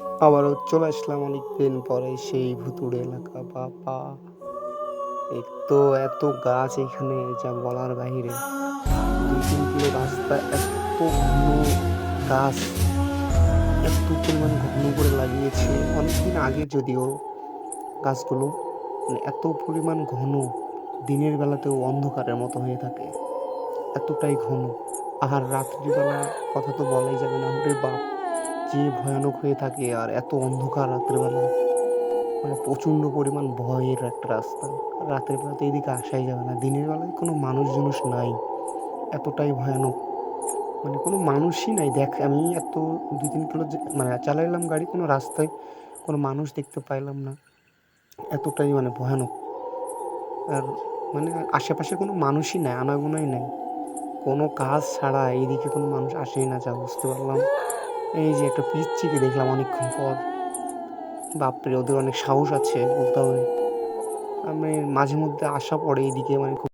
আবারও চলে আসলাম অনেকদিন পরে সেই ভুতুড়ে এলাকা। বাবা! তো এত গাছ এখানে যা বলার বাহিরে। ২-৩ কিলো রাস্তা এত ঘন গাছ, এত পরিমাণ ঘন করে লাগিয়েছে। অনেকদিন আগে যদিও গাছগুলো এত পরিমাণ ঘন, দিনের বেলাতেও অন্ধকারের মতো হয়ে থাকে। এতটাই ঘন। আর রাত্রিবেলার কথা তো বলাই যাবে না। ওরে বাপ! যে ভয়ানক হয়ে থাকে আর এত অন্ধকার রাত্রেবেলা। প্রচণ্ড পরিমাণ ভয়ের একটা রাস্তা। রাতের বেলা তো এদিকে আসাই যাবে না। দিনের বেলায় কোনো মানুষ-জনুষ নাই। এতটাই ভয়ানক। কোনো মানুষই নাই। দেখ আমি এত ২-৩ কিলো চালাইলাম গাড়ি, কোনো রাস্তায় কোনো মানুষ দেখতে পাইলাম না। এতটাই ভয়ানক। আর আশেপাশে কোনো মানুষই নাই, আনাগোনাই নাই। কোনো কাজ ছাড়া এইদিকে কোনো মানুষ আসেই না, যা বুঝতে পারলাম। এই যে একটা পিচ্চিকে দেখলাম অনেকক্ষণ পর। বাপরে! ওদের অনেক সাহস আছে বলতে হবে। মাঝে মধ্যে আসা পড়ে এইদিকে খুব